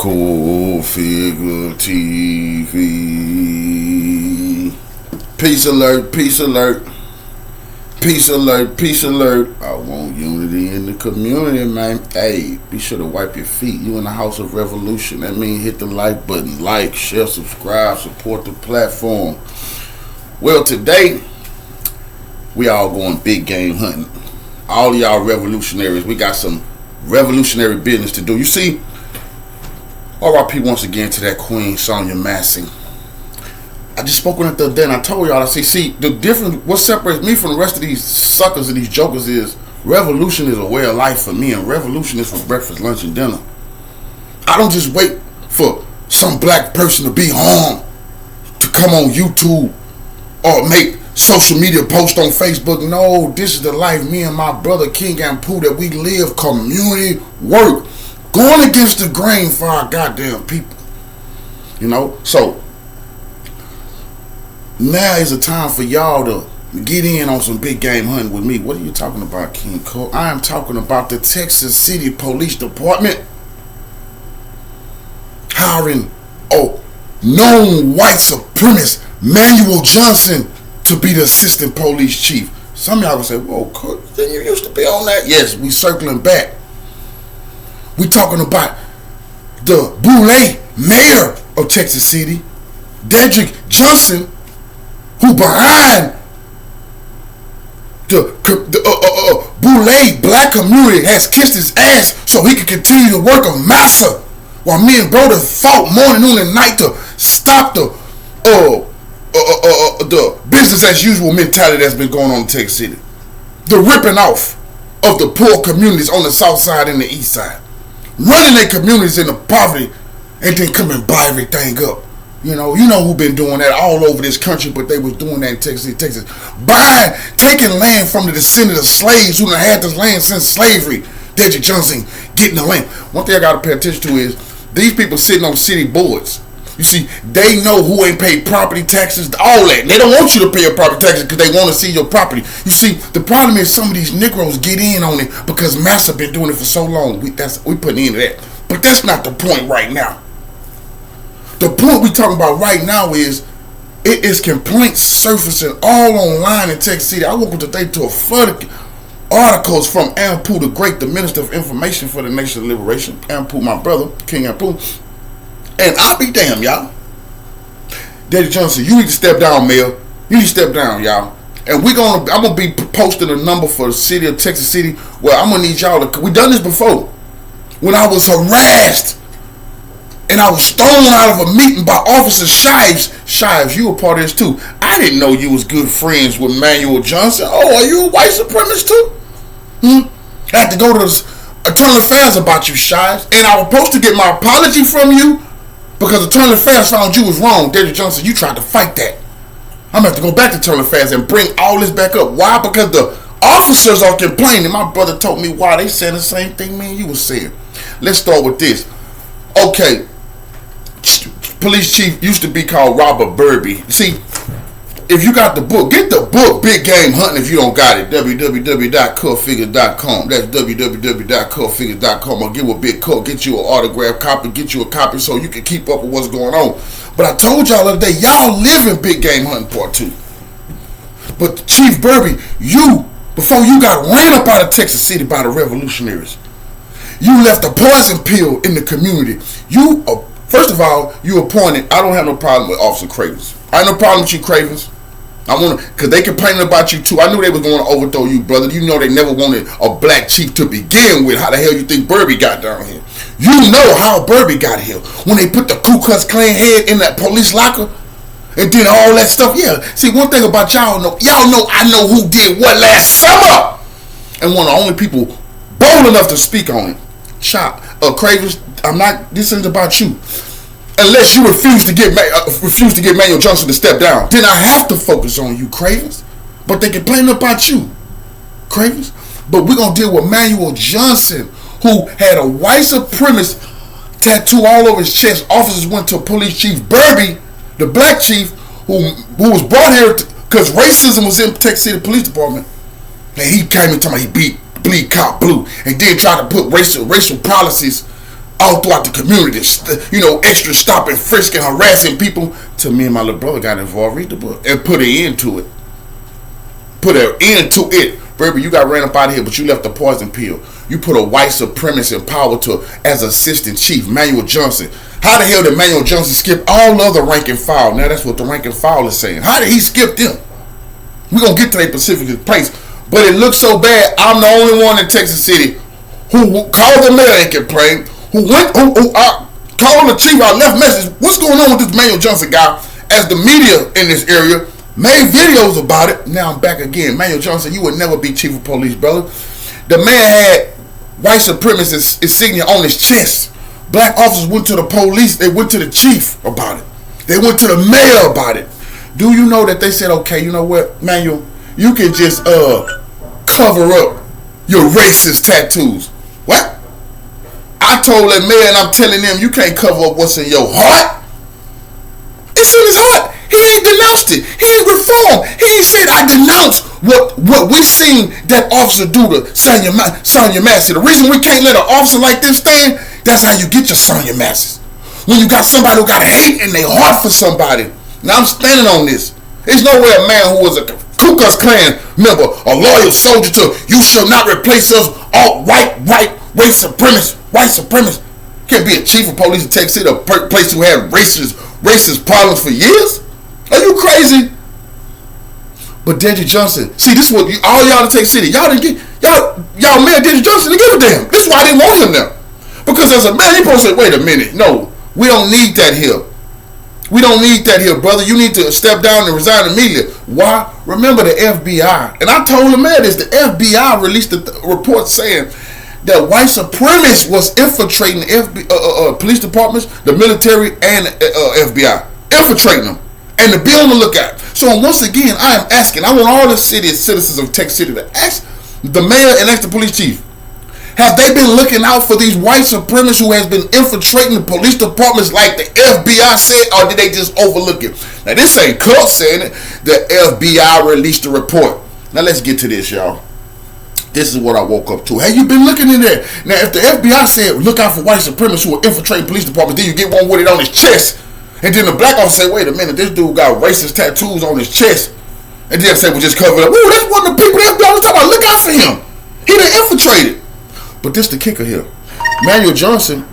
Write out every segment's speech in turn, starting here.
Cultfigga TV. Peace alert, peace alert. Peace alert, peace alert. I want unity in the community, man. Hey, be sure to wipe your feet. You in the house of revolution. That means hit the like button. Like, share, subscribe, support the platform. Well, today, we all going big game hunting. All of y'all revolutionaries, we got some revolutionary business to do. You see, R.I.P. once again to that Queen Sonya Massey. I just spoke on it the other day and I told y'all, I see, the difference, what separates me from the rest of these suckers and these jokers is revolution is a way of life for me, and revolution is for breakfast, lunch, and dinner. I don't just wait for some black person to be harmed to come on YouTube or make social media posts on Facebook. No, this is the life me and my brother King and Pooh that we live, community work, going against the grain for our goddamn people. You know, so now is the time for y'all to get in on some big game hunting with me. What are you talking about, King Cole? I am talking about the Texas City Police Department hiring a known white supremacist, Manuel Johnson, to be the assistant police chief. Some of y'all will say, whoa, Cole, didn't you used to be on that? Yes, we circling back. We talking about the Boulay mayor of Texas City, Dedrick Johnson, who behind the Boulay black community has kissed his ass so he can continue the work of massa, while me and brother fought morning, noon, and night to stop the business as usual mentality that's been going on in Texas City, the ripping off of the poor communities on the south side and the east side, running their communities into poverty, and then come and buy everything up. You know who been doing that all over this country, but they was doing that in Texas. Taking land from the descendants of slaves who done had this land since slavery. Dedrick Johnson getting the land. One thing I gotta pay attention to is these people sitting on city boards. You see, they know who ain't paid property taxes, all that. They don't want you to pay your property taxes because they want to see your property. You see, the problem is some of these Negroes get in on it because Massa been doing it for so long. We putting into that. But that's not the point right now. The point we talking about right now is it is complaints surfacing all online in Texas City. I woke up today to a flood of articles from Ampu the Great, the Minister of Information for the Nation of Liberation. Ampu, my brother, King Ampu. And I'll be damn, y'all. Dedrick Johnson, you need to step down, Mayor. You need to step down, y'all. And I'm gonna be posting a number for the city of Texas City where I'm gonna need y'all to. We done this before. When I was harassed and I was thrown out of a meeting by Officer Shives. Shives, you were part of this too. I didn't know you was good friends with Manuel Johnson. Oh, are you a white supremacist too? I had to go to the Internal Affairs about you, Shives. And I was supposed to get my apology from you because Internal Affairs found you was wrong. Dedrick Johnson, you tried to fight that. I'm going to have to go back to Internal Affairs and bring all this back up. Why? Because the officers are complaining. My brother told me why. They saying the same thing me and you was saying. Let's start with this. Okay. Police chief used to be called Robert Burby. See, if you got the book, get the book Big Game Hunting if you don't got it. www.cultfigga.com. That's www.cultfigga.com. Or give a big coat, get you an autograph copy, get you a copy so you can keep up with what's going on. But I told y'all the other day, y'all live in Big Game Hunting Part 2. But Chief Burby, before you got ran up out of Texas City by the revolutionaries, you left a poison pill in the community. First of all, you appointed. I don't have no problem with Officer Cravens. I have no problem with you, Cravens. Because they complaining about you too. I knew they was going to overthrow you, brother. You know they never wanted a black chief to begin with. How the hell you think Burby got down here? You know how Burby got here. When they put the Ku Klux Klan head in that police locker and did all that stuff. Yeah. See, one thing about y'all know I know who did what last summer. And one of the only people bold enough to speak on it. Cravens, this isn't about you. Unless you refuse to get Manuel Johnson to step down, then I have to focus on you, Cravens. But they complain about you, Cravens. But we're gonna deal with Manuel Johnson, who had a white supremacist tattoo all over his chest. Officers went to Police Chief Burby, the black chief, who was brought here because racism was in Texas City Police Department, and he came and told me he bleed cop blue, and then tried to put racial policies all throughout the community, extra stopping, frisking, harassing people. Till me and my little brother got involved, read the book, and put an end to it. Baby, you got ran up out of here, but you left the poison pill. You put a white supremacist in power as assistant chief, Manuel Johnson. How the hell did Manuel Johnson skip all other rank and file? Now that's what the rank and file is saying. How did he skip them? We're going to get to their specific place. But it looks so bad, I'm the only one in Texas City who called the mayor and complained, who called the chief, I left message, what's going on with this Manuel Johnson guy? As the media in this area made videos about it. Now I'm back again. Manuel Johnson, you would never be chief of police, brother. The man had white supremacist insignia on his chest. Black officers went to the police. They went to the chief about it. They went to the mayor about it. Do you know that they said, okay, you know what, Manuel, you can just cover up your racist tattoos. What? I told that mayor, and I'm telling them, you can't cover up what's in your heart. It's in his heart. He ain't denounced it. He ain't reformed. He ain't said, I denounce what we seen that officer do to Sonya Massey. The reason we can't let an officer like this stand, that's how you get your Sonya Massey. When you got somebody who got hate in their heart for somebody. Now I'm standing on this. There's no way a man who was a Ku Klux Klan member, a loyal soldier to, you shall not replace us, all white supremacists, can't be a chief of police in Texas City, a place who had racist problems for years. Are you crazy? But Dedrick Johnson, see, this is what all y'all in Texas City, y'all didn't get, y'all mayor Dedrick Johnson didn't give a damn. This is why I didn't want him there. Because as a man, you're supposed to say, wait a minute, no, we don't need that here. We don't need that here, brother. You need to step down and resign immediately. Why? Remember the FBI, and I told the mayor this, the FBI released a report saying that white supremacists was infiltrating police departments, the military, and FBI. Infiltrating them. And to be on the lookout. So once again, I am asking, I want all the citizens of Texas City to ask the mayor and ask the police chief, have they been looking out for these white supremacists who has been infiltrating the police departments like the FBI said, or did they just overlook it? Now this ain't Cult saying it. The FBI released a report. Now let's get to this, y'all. This is what I woke up to. Have you been looking in there? Now if the FBI said look out for white supremacists who are infiltrating police departments, then you get one with it on his chest. And then the black officer say, wait a minute, this dude got racist tattoos on his chest. And then say, well, just cover it up. Ooh, that's one of the people that FBI was talking about. Look out for him. He done infiltrated. But this the kicker here. Manuel Johnson,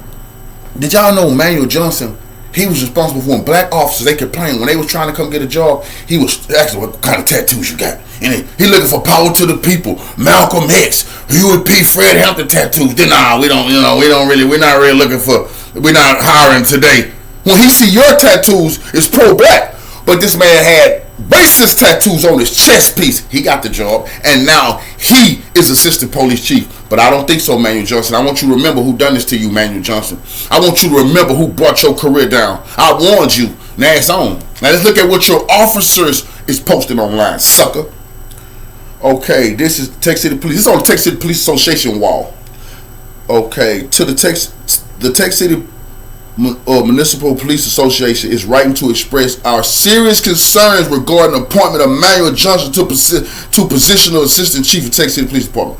did y'all know Manuel Johnson, he was responsible for when black officers, they complained when they was trying to come get a job, he was asking what kind of tattoos you got. And he looking for power to the people. Malcolm X, Huey P. Fred Hampton tattoos. Then we're not really looking for, we're not hiring today. When he see your tattoos, it's pro-black. But this man had racist tattoos on his chest piece. He got the job, and now he is assistant police chief. But I don't think so, Manuel Johnson. I want you to remember who done this to you, Manuel Johnson. I want you to remember who brought your career down. I warned you. Now it's on. Now let's look at what your officers is posting online, sucker. Okay, this is Texas City Police. This is on the Texas City Police Association wall. Okay, to the Texas City Municipal Police Association is writing to express our serious concerns regarding the appointment of Manuel Johnson to position of assistant chief of Texas City Police Department.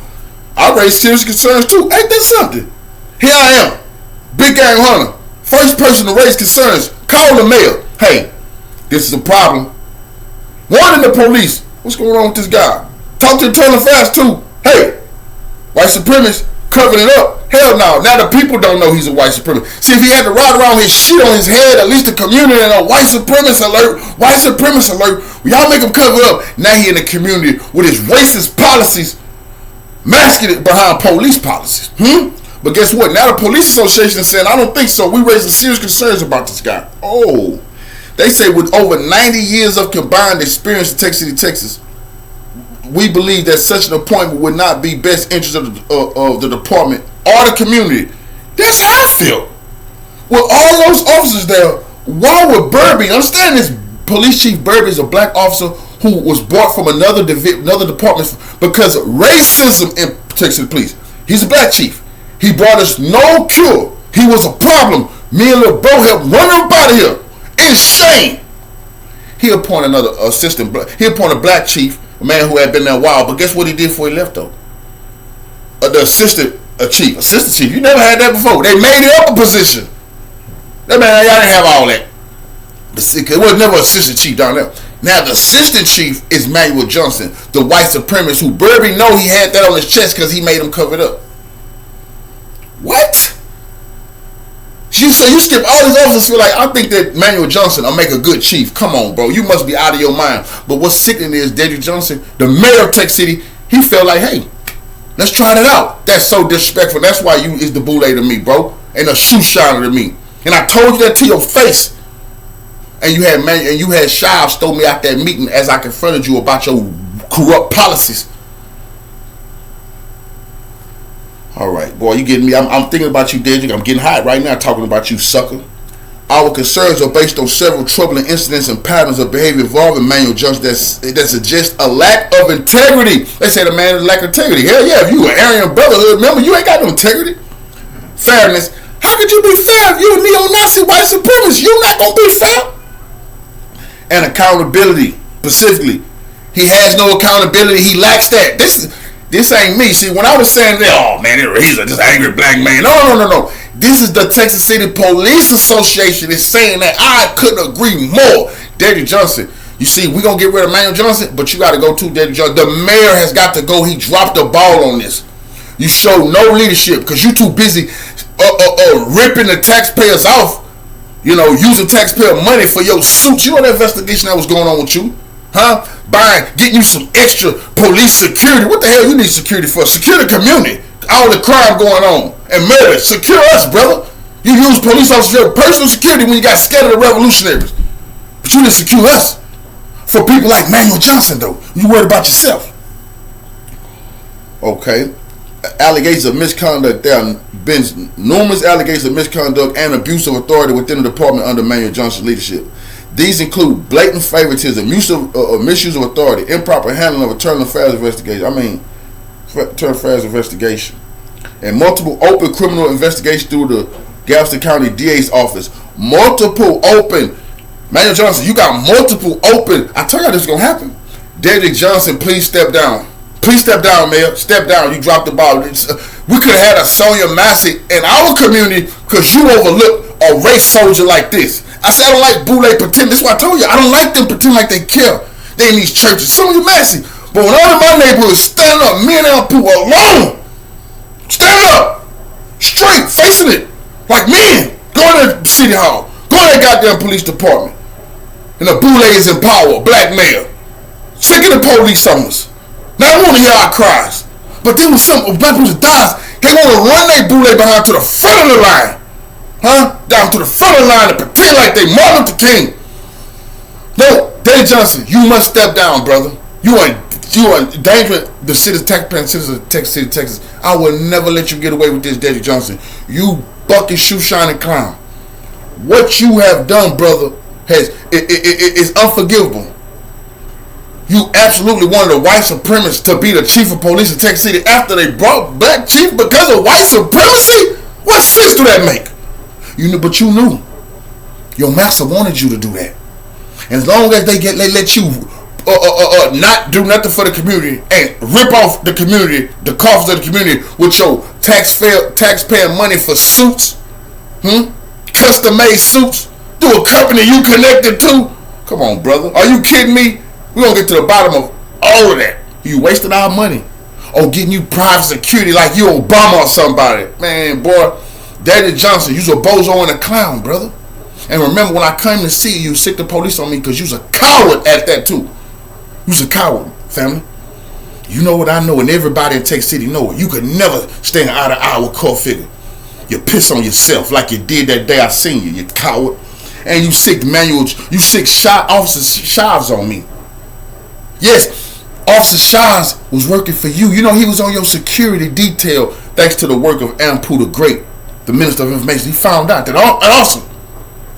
I raised serious concerns too. Ain't that something? Here I am, big gang hunter, first person to raise concerns. Call the mayor. Hey, this is a problem. Warning the police. What's going on with this guy? Talk to the Turner Fast too. Hey, white supremacists covering it up. Hell no. Now the people don't know he's a white supremacist. See, if he had to ride around with his shit on his head, at least the community and a white supremacist alert, y'all make him cover up. Now he in the community with his racist policies masking it behind police policies. But guess what? Now the police association is saying, I don't think so. We raising serious concerns about this guy. Oh. They say with over 90 years of combined experience in Texas City, Texas, we believe that such an appointment would not be best interest of the department or the community. That's how I feel. With all those officers there, why would Burby, understand this, police chief Burby is a black officer who was brought from another department because racism in Texas Police. He's a black chief. He brought us no cure. He was a problem. Me and little bro helped run him out of here. Insane. He appointed another assistant. He appointed a black chief, a man who had been there a while. But guess what he did before he left though? The assistant a chief, assistant chief. You never had that before. They made it up a position. That man, y'all didn't have all that. It was never assistant chief down there. Now the assistant chief is Manuel Johnson, the white supremacist who barely know he had that on his chest because he made him cover it up. What? So you skip all these officers. Feel like, I think that Manuel Johnson will make a good chief. Come on, bro, you must be out of your mind. But what's sickening is Daddy Johnson, the mayor of Tech City, he felt like, hey, let's try it out. That's so disrespectful. That's why you is the boule to me, bro, and a shoe shiner to me. And I told you that to your face. And you had Shives throw me out that meeting as I confronted you about your corrupt policies. All right, boy, you getting me? I'm thinking about you, Dedrick. I'm getting hot right now talking about you, sucker. Our concerns are based on several troubling incidents and patterns of behavior involving Manuel Johnson that suggest a lack of integrity. They say the man lack of integrity. Hell yeah, if you an Aryan Brotherhood member, you ain't got no integrity. Fairness. How could you be fair if you a neo-Nazi white supremacist? You not gonna be fair. And accountability, specifically. He has no accountability. He lacks that. This ain't me. See, when I was saying that, oh man, he's a just angry black man. No. This is the Texas City Police Association is saying that. I couldn't agree more. Daddy Johnson. You see, we're going to get rid of Manuel Johnson, but you got to go to Daddy Johnson. The mayor has got to go. He dropped the ball on this. You show no leadership because you're too busy ripping the taxpayers off. You know, using taxpayer money for your suits. You know that investigation that was going on with you? Huh? Getting you some extra police security. What the hell you need security for? Secure the community. All the crime going on. And murder. Secure us, brother. You use police officers for personal security when you got scared of the revolutionaries. But you didn't secure us. For people like Manuel Johnson, though. You worried about yourself. Okay. Allegations of misconduct. There have been numerous allegations of misconduct and abuse of authority within the department under Manuel Johnson's leadership. These include blatant favoritism, misuse of authority, improper handling of internal affairs investigation, and multiple open criminal investigations through the Galveston County DA's office. Multiple open. Manuel Johnson, you got multiple open. I told you this is going to happen. Dedrick Johnson, please step down. Please step down, Mayor. Step down. You dropped the ball. We could have had a Sonia Massey in our community because you overlooked a race soldier like this. I said I don't like boule pretend. That's why I told you. I don't like them pretend like they care. They in these churches. Sonia Massey. But when all of my neighborhoods stand up, me and our people alone, stand up, straight, facing it, like men, go to the city hall, go to that goddamn police department. And the boule is in power, black mayor. Sick of the police on us. Now I want to hear our cries. But then when some black person dies, they want to run their boule behind to the front of the line. Huh? Down to the front of the line and pretend like they Martin Luther King. No, Daddy Johnson, you must step down, brother. You are endangering the citizens of Texas City, Texas. I will never let you get away with this, Daddy Johnson. You bucket shoe shining clown. What you have done, brother, is unforgivable. You absolutely wanted a white supremacist to be the chief of police in Texas City after they brought black chief because of white supremacy? What sense do that make? But you knew your master wanted you to do that. And as long as they let you not do nothing for the community and rip off the community, the coffers of the community with your taxpayer money for suits, custom made suits through a company you connected to. Come on, brother. Are you kidding me? We're going to get to the bottom of all of that. You wasted our money. Or getting you private security like you Obama or somebody. Man, boy, Daddy Johnson, you's a bozo and a clown, brother. And remember, when I came to see you, sick the police on me because you's a coward at that too. You's a coward, family. You know what I know, and everybody in Texas City know it. You could never stand eye to eye with Cultfigga. You piss on yourself like you did that day I seen you, you coward. And you sick Officer Shives on me. Yes, Officer Shives was working for you. You know he was on your security detail thanks to the work of Ampu the Great, the Minister of Information. He found out that an officer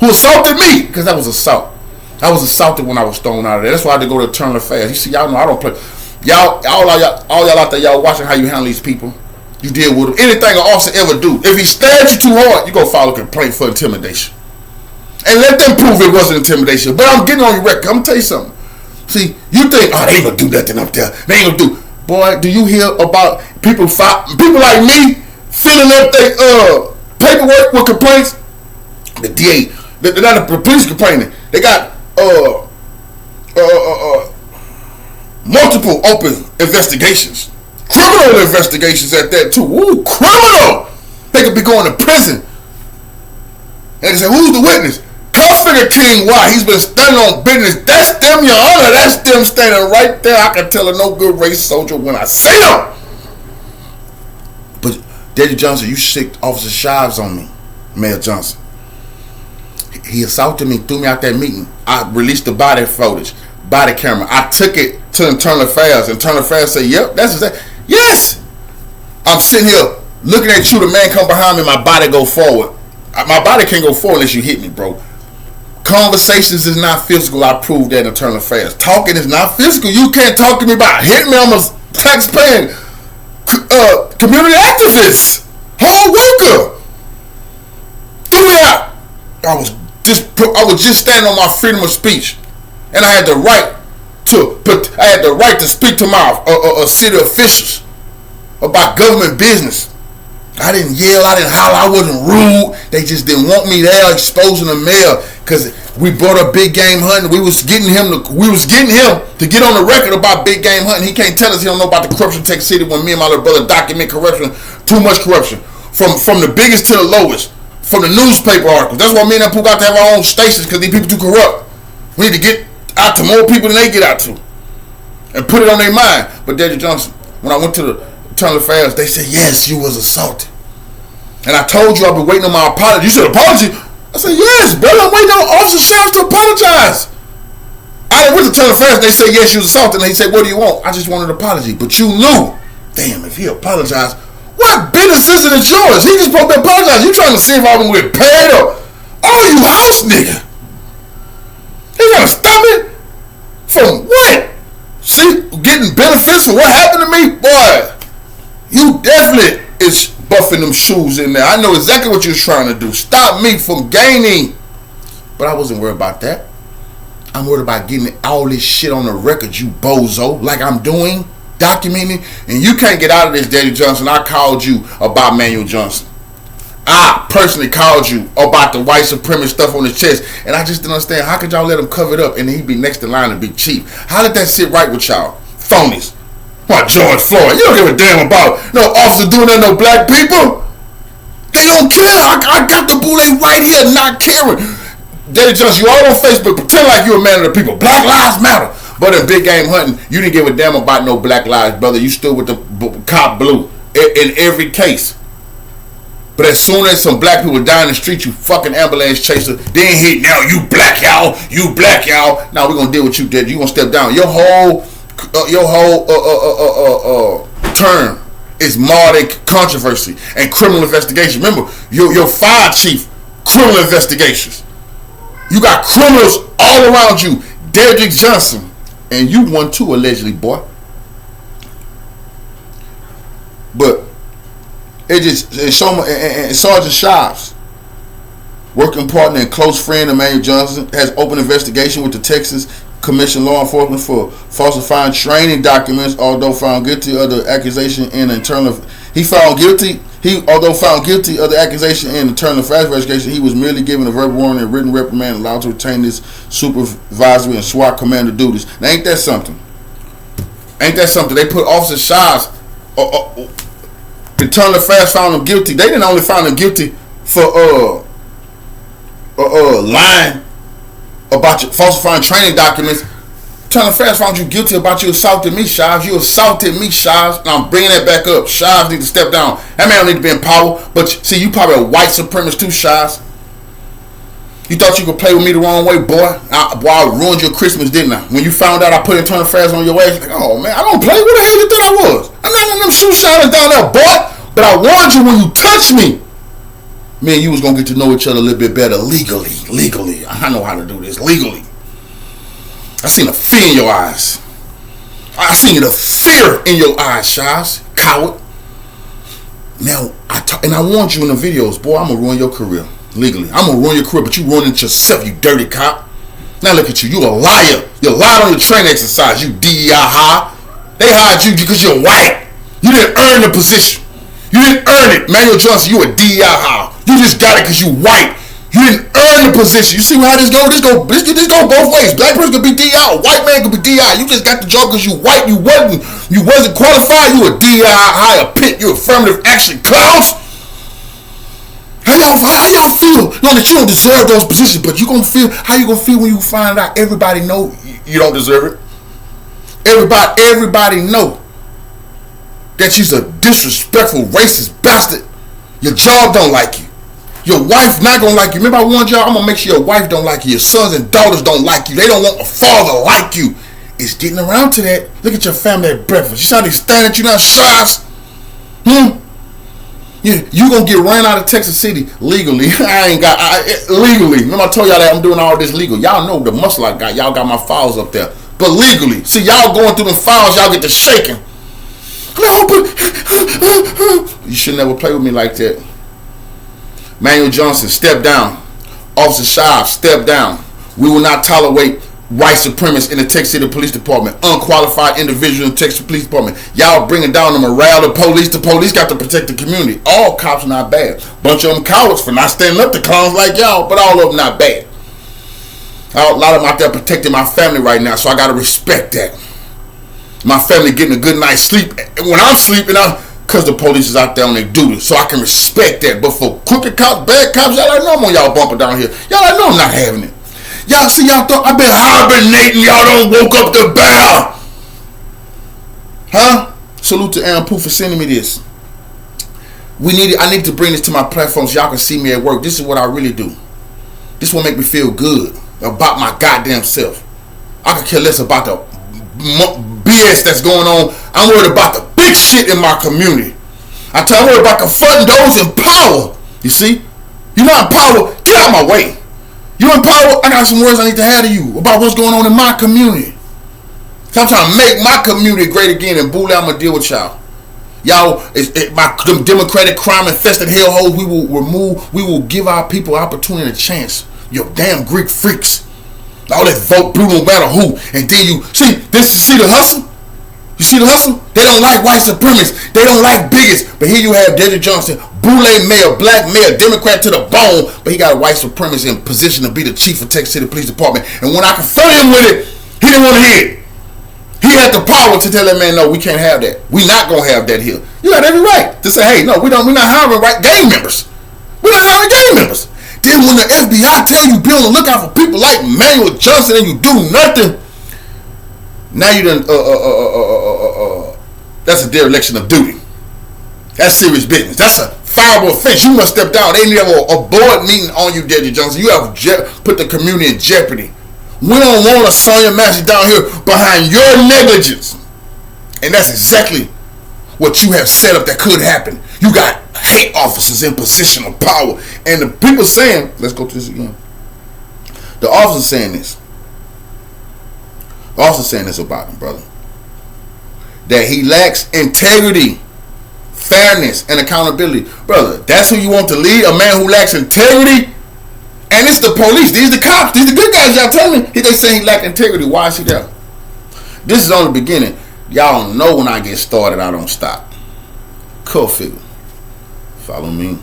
who assaulted me, because that was assault. I was assaulted when I was thrown out of there. That's why I had to go to Internal Affairs. You see, y'all know I don't play. All y'all out there, y'all watching how you handle these people. You deal with them. Anything an officer ever do, if he stabs you too hard, you go file a complaint for intimidation. And let them prove it wasn't intimidation. But I'm getting on your record. I'm going to tell you something. See, you think, they ain't going to do nothing up there. They ain't going to do. Boy, do you hear about people like me filling up their paperwork with complaints. The DA, not the police complaining. They got multiple open investigations, criminal investigations at that too. Ooh, criminal! They could be going to prison. And they say, who's the witness? Cultfigga King, why? He's been standing on business. That's them, Your Honor. That's them standing right there. I can tell a no good race soldier when I see them. But Daddy Johnson, you sicked Officer Shives on me, Mayor Johnson. He assaulted me, threw me out that meeting. I released the body footage, body camera. I took it to Internal Affairs. Internal Affairs say, yep, that's exactly. Yes! I'm sitting here looking at you, the man come behind me, my body go forward. My body can't go forward unless you hit me, bro. Conversations is not physical. I proved that in Internal Affairs. Talking is not physical. You can't talk to me about hitting me. I'm a taxpaying community activist, hard worker. Threw me out. I was just standing on my freedom of speech, and I had the right to speak to my city officials about government business. I didn't yell, I didn't holler, I wasn't rude. They just didn't want me there exposing the mayor because we brought up big game hunting. We was getting him to get on the record about big game hunting. He can't tell us he don't know about the corruption in Texas City when me and my little brother document corruption, too much corruption, from the biggest to the lowest, from the newspaper articles. That's why me and that people got to have our own stations because these people too corrupt. We need to get out to more people than they get out to and put it on their mind. But Daddy Johnson, when I went to the Internal Affairs, they said, yes, you was assaulted. And I told you I've been waiting on my apology. You said, apology? I said, yes, brother, I'm waiting on Officer Shives to apologize. I went to Internal Affairs, they said, yes, you was assaulted. And they said, what do you want? I just wanted an apology. But you knew, damn, if he apologized, what business is it yours? He just supposed to apologize. You trying to see if I was get paid or, oh, you house nigga. He trying to stop me? From what? See, getting benefits for what happened to me? Boy, you definitely is buffing them shoes in there. I know exactly what you're trying to do. Stop me from gaining. But I wasn't worried about that. I'm worried about getting all this shit on the record, you bozo, like I'm doing, documenting. And you can't get out of this, Daddy Johnson. I called you about Manuel Johnson. I personally called you about the white supremacist stuff on his chest. And I just didn't understand, how could y'all let him cover it up and he'd be next in line and be chief? How did that sit right with y'all? Phonies. What, George Floyd? You don't give a damn about no officer doing that to no black people. They don't care. I got the bullet right here not caring. Daddy Johnson, you all on Facebook, pretend like you're a man of the people. Black lives matter. But in big game hunting, you didn't give a damn about no black lives, brother. You stood with the cop blue in every case. But as soon as some black people die in the street, you fucking ambulance chaser, they ain't hit now. You black y'all. Now we're gonna deal with you, Daddy. You gonna step down. Your whole term is marred in controversy and criminal investigation. Remember, your fire chief, criminal investigations. You got criminals all around you. Dedrick Johnson, and you won too, allegedly, boy. But Sergeant Shives, working partner and close friend of Manuel Johnson, has open investigation with the Texas Commission Law Enforcement for falsifying training documents. Although found guilty of the accusation in internal, although found guilty of the accusation in internal affairs investigation, he was merely given a verbal warning and written reprimand, allowed to retain his supervisory and SWAT commander duties. Now, ain't that something? They put Officer Shives. Internal Affairs found him guilty. They didn't only find him guilty for lying about your falsifying training documents. Internal Affairs found you guilty about you assaulting me, Shives. You assaulted me, Shives. And I'm bringing that back up. Shives need to step down. That man don't need to be in power. But see, you probably a white supremacist too, Shives. You thought you could play with me the wrong way, boy. I ruined your Christmas, didn't I? When you found out I put Internal Affairs on your ass, like, oh man, I don't play. What the hell you thought I was? I'm not in them shoe shiners down there, boy. But I warned you when you touched me. Me and you was gonna get to know each other a little bit better legally. I know how to do this legally. I seen the fear in your eyes. I seen the fear in your eyes, Shives, coward. Now, I warned you in the videos, boy, I'm gonna ruin your career legally. I'm gonna ruin your career, but you ruining it yourself, you dirty cop. Now look at you, you a liar. You lied on your training exercise, you DEI high. They hired you because you're white. You didn't earn the position. You didn't earn it. Manuel Johnson, you a DEI hire. You just got it because you white. You didn't earn the position. You see how this go? This go both ways. Black person could be DEI. White man could be DEI. You just got the job because you white. You wasn't qualified. You a DEI hire pit. You affirmative action clowns. How y'all feel? Know that you don't deserve those positions, but you gonna feel how you gonna feel when you find out everybody know you don't deserve it. Everybody know that you's a disrespectful, racist bastard. Your job don't like you. Your wife not gonna like you. Remember I warned y'all, I'm gonna make sure your wife don't like you. Your sons and daughters don't like you. They don't want a father like you. It's getting around to that. Look at your family at breakfast. You saw they staring at you now, shots. You gonna get ran out of Texas City legally. Legally. Remember I told y'all that I'm doing all this legal. Y'all know the muscle I got. Y'all got my files up there. But legally. See, y'all going through the files, y'all get to shaking. No, but you should never play with me like that. Manuel Johnson, step down. Officer Shive, step down. We will not tolerate white supremacists in the Texas City Police Department. Unqualified individuals in the Texas Police Department. Y'all bringing down the morale of the police. The police got to protect the community. All cops are not bad. Bunch of them cowards for not standing up to clowns like y'all, but all of them not bad. A lot of them out there protecting my family right now, so I got to respect that. My family getting a good night's sleep. And when I'm sleeping, because the police is out there on their duty, so I can respect that. But for crooked cops, bad cops, y'all I know I'm on y'all bumper down here. Y'all I know I'm not having it. Y'all see, y'all thought I've been hibernating. Y'all don't woke up the bear. Huh? Salute to Aaron Pooh for sending me this. I need to bring this to my platform so y'all can see me at work. This is what I really do. This will make me feel good about my goddamn self. I could care less about the BS that's going on. I'm worried about the big shit in my community. I'm worried about confronting those in power. You see? You're not in power. Get out of my way. You in power? I got some words I need to have to you about what's going on in my community. I'm trying to make my community great again, and bully, I'm gonna deal with y'all. Y'all, them Democratic crime infested hellholes, we will give our people opportunity and a chance. You damn Greek freaks. All that vote blue no matter who. And then you see the hustle? You see the hustle? They don't like white supremacists. They don't like bigots. But here you have Desert Johnson, Boule mayor, black mayor, Democrat to the bone, but he got a white supremacist in position to be the chief of Texas City Police Department. And when I confronted him with it, he didn't want to hear it. He had the power to tell that man, no, we can't have that. We not gonna have that here. You got every right to say, hey, no, we're not hiring gang members. We're not hiring gang members. Then when the FBI tell you be on the lookout for people like Manuel Johnson and you do nothing, now you done that's a dereliction of duty. That's serious business. That's a fireable offense. You must step down. They need to have a board meeting on you, Desert Johnson. You have put the community in jeopardy. We don't want a Sonya Massey down here behind your negligence. And that's exactly what you have set up that could happen. You got hate officers in position of power. And the people saying, let's go to this again. The officer saying this. The officer saying this about him, brother. That he lacks integrity, fairness, and accountability. Brother, that's who you want to lead? A man who lacks integrity? And it's the police. These the cops. These the good guys. Y'all telling me. They saying he lack integrity. Why is he there? This is on the beginning. Y'all know when I get started, I don't stop. Cultfigga. Follow me.